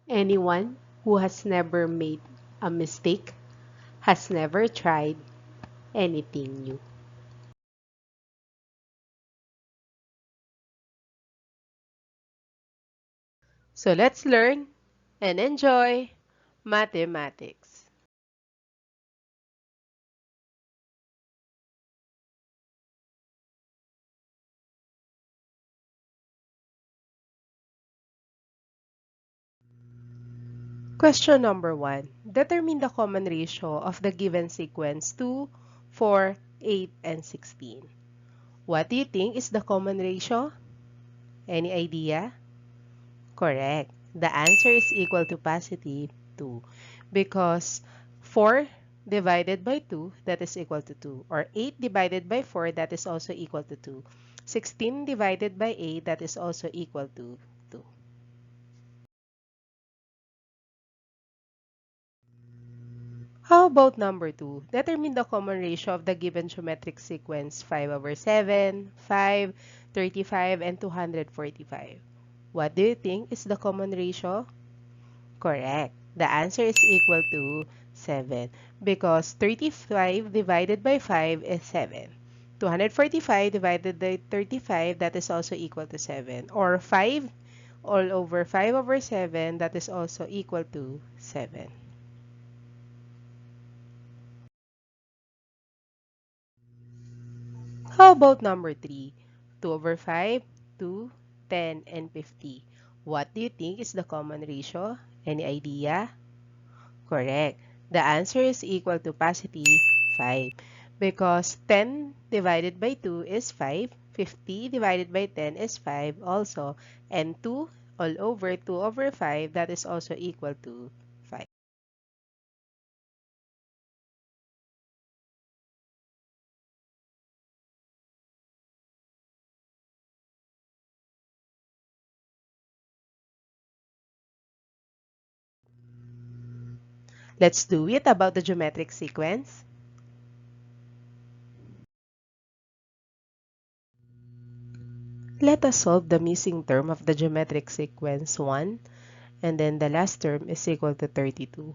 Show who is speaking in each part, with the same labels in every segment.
Speaker 1: Anyone who has never made a mistake has never tried anything new. So let's learn and enjoy mathematics. Question number 1. Determine the common ratio of the given sequence 2, 4, 8, and 16. What do you think is the common ratio? Any idea? Correct. The answer is equal to positive 2 because 4 divided by 2, that is equal to 2. Or 8 divided by 4, that is also equal to 2. 16 divided by 8, that is also equal to 2. How about number 2? Determine the common ratio of the given geometric sequence 5 over 7, 5, 35, and 245. What do you think is the common ratio? Correct. The answer is equal to 7 because 35 divided by 5 is 7. 245 divided by 35, that is also equal to 7. Or 5 all over 5 over 7, that is also equal to 7. How about number 3? 2 over 5, 2, 10, and 50. What do you think is the common ratio? Any idea? Correct. The answer is equal to positive 5 because 10 divided by 2 is 5, 50 divided by 10 is 5 also, and 2 all over 2 over 5, that is also equal to 5. Let's do it about the geometric sequence. Let us solve the missing term of the geometric sequence 1, and then the last term is equal to 32.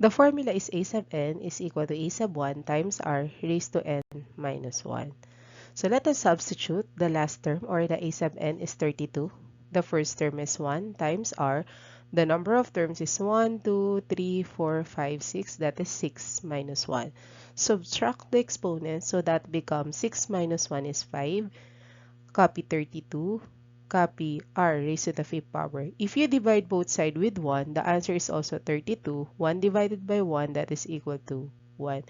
Speaker 1: The formula is a sub n is equal to a sub 1 times r raised to n minus 1. So let us substitute the last term, or the a sub n is 32. The first term is 1 times r. The number of terms is 1, 2, 3, 4, 5, 6. That is 6 minus 1. Subtract the exponent, so that becomes 6 minus 1 is 5. Copy 32. Copy r raised to the fifth power. If you divide both sides with 1, the answer is also 32. 1 divided by 1, that is equal to 1.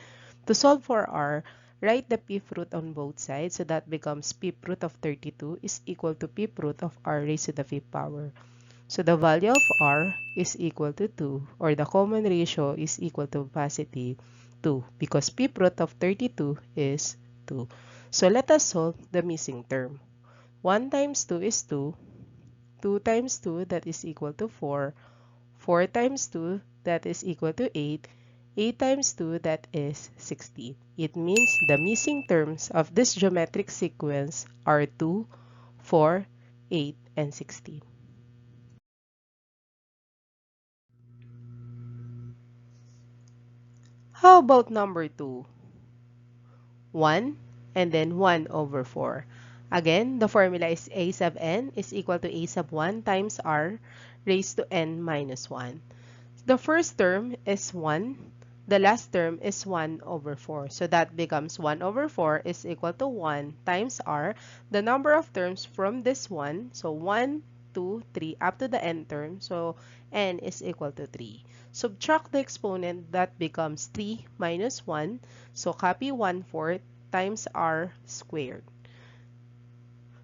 Speaker 1: To solve for r, write the fifth root on both sides, so that becomes fifth root of 32 is equal to fifth root of r raised to the fifth power. So the value of r is equal to 2, or the common ratio is equal to positive 2 because fifth root of 32 is 2. So let us solve the missing term. 1 times 2 is 2. 2 times 2, that is equal to 4. 4 times 2, that is equal to 8. 8 times 2, that is 16. It means the missing terms of this geometric sequence are 2, 4, 8, and 16. How about number 2? 1 and then 1 over 4. Again, the formula is a sub n is equal to a sub 1 times r raised to n minus 1. The first term is 1. The last term is 1 over 4. So that becomes 1 over 4 is equal to 1 times r. The number of terms from this one, so 1, 2, 3, up to the n term. So n is equal to 3. Subtract the exponent, that becomes 3 minus 1. So copy 1/4 times r squared.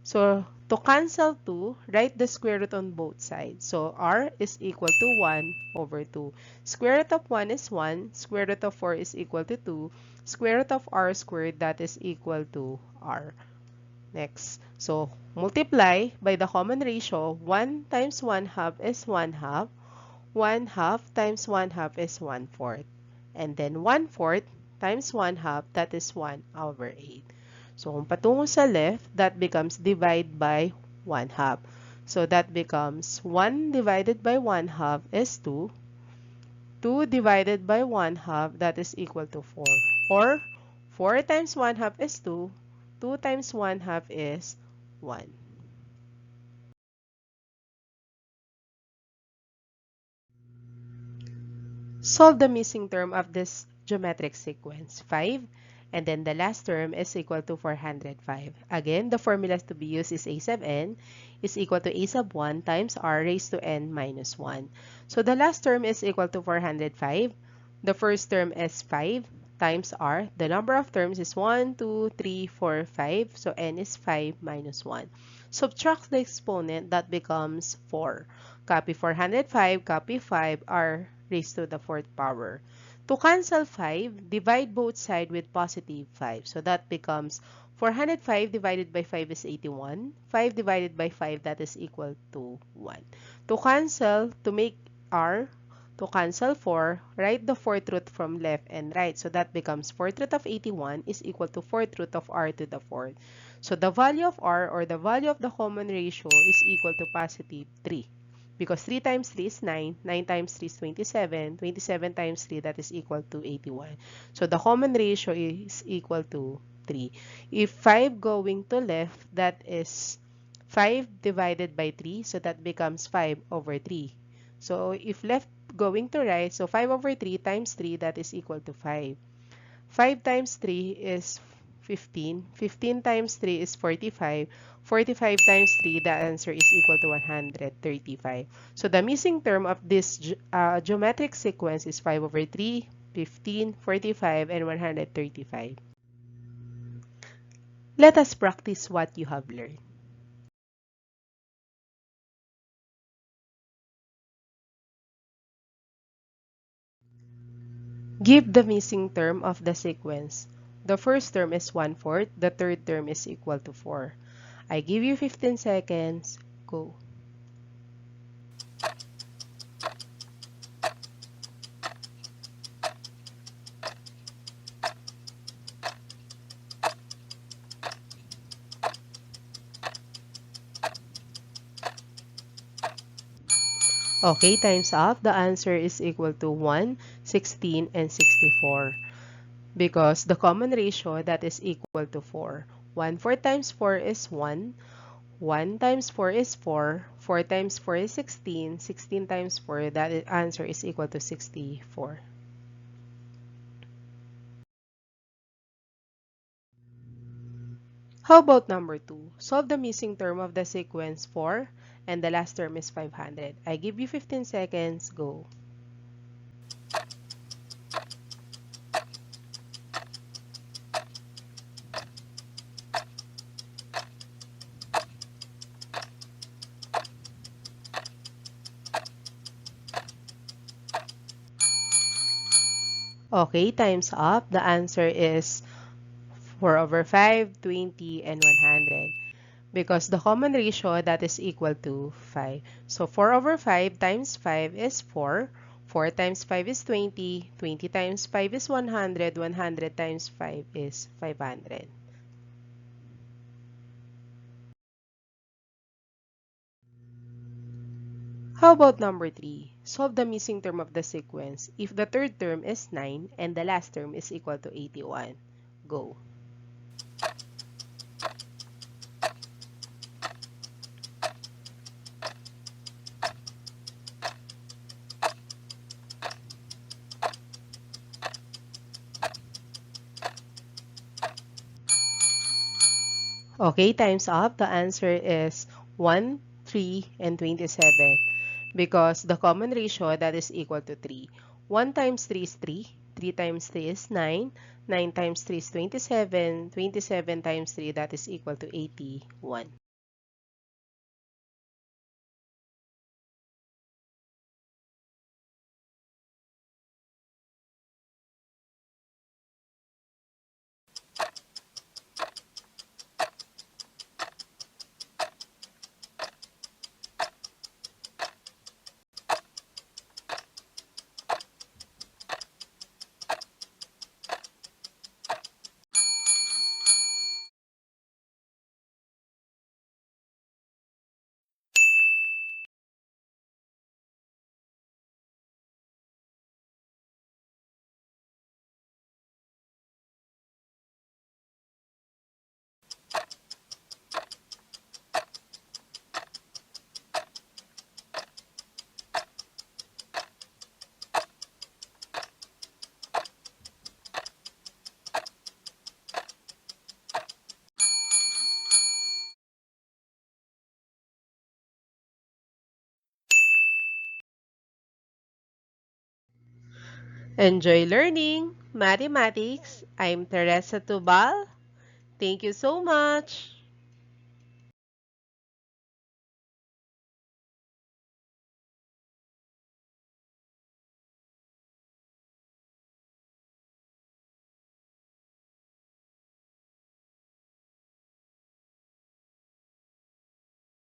Speaker 1: So, to cancel 2, write the square root on both sides. So, r is equal to 1 over 2. Square root of 1 is 1. Square root of 4 is equal to 2. Square root of r squared, that is equal to r. Next. So, multiply by the common ratio. 1 times 1/2 is 1/2. 1/2 times 1/2 is 1/4. And then 1/4 times 1/2, that is 1 over 8. So, kung patungo sa left, that becomes divide by 1/2. So that becomes 1 divided by 1/2 is 2. 2 divided by 1/2, that is equal to 4. Or 4 times 1/2 is 2. 2 times 1/2 is 1. Solve the missing term of this geometric sequence, 5, and then the last term is equal to 405. Again, the formula to be used is a sub n is equal to a sub 1 times r raised to n minus 1. So the last term is equal to 405. The first term is 5 times r. The number of terms is 1, 2, 3, 4, 5. So n is 5 minus 1. Subtract the exponent, that becomes 4. Copy 405, copy 5, r raised to the fourth power. To cancel 5, divide both sides with positive 5. So that becomes 405 divided by 5 is 81. 5 divided by 5, that is equal to 1. To cancel, to make r, to cancel 4, write the fourth root from left and right. So that becomes fourth root of 81 is equal to fourth root of r to the fourth. So the value of r, or the value of the common ratio, is equal to positive 3. Because 3 times 3 is 9, 9 times 3 is 27, 27 times 3, that is equal to 81. So the common ratio is equal to 3. If 5 going to left, that is 5 divided by 3, so that becomes 5 over 3. So if left going to right, so 5 over 3 times 3, that is equal to 5. 5 times 3 is 15. 15 times 3 is 45. 45 times 3, the answer is equal to 135. So the missing term of this geometric sequence is 5 over 3, 15, 45, and 135. Let us practice what you have learned. Give the missing term of the sequence. The first term is 1/4. The third term is equal to 4. I give you 15 seconds. Go. Okay, time's up. The answer is equal to 1, 16, and 64. Because the common ratio, that is equal to 4. 1/4 times 4 is 1. 1 times 4 is 4. 4 times 4 is 16. 16 times 4, that answer is equal to 64. How about number 2? Solve the missing term of the sequence 4, and the last term is 500. I give you 15 seconds. Go. Okay, time's up. The answer is 4 over 5, 20, and 100. Because the common ratio, that is equal to 5. So 4 over 5 times 5 is 4. 4 times 5 is 20. 20 times 5 is 100. 100 times 5 is 500. How about number 3? Solve the missing term of the sequence if the third term is 9 and the last term is equal to 81. Go. Okay, time's up. The answer is 1, 3, and 27. Because the common ratio, that is equal to 3. 1 times 3 is 3. 3 times 3 is 9. 9 times 3 is 27. 27 times 3, that is equal to 81. Enjoy learning mathematics. I'm Teresa Tubal. Thank you so much.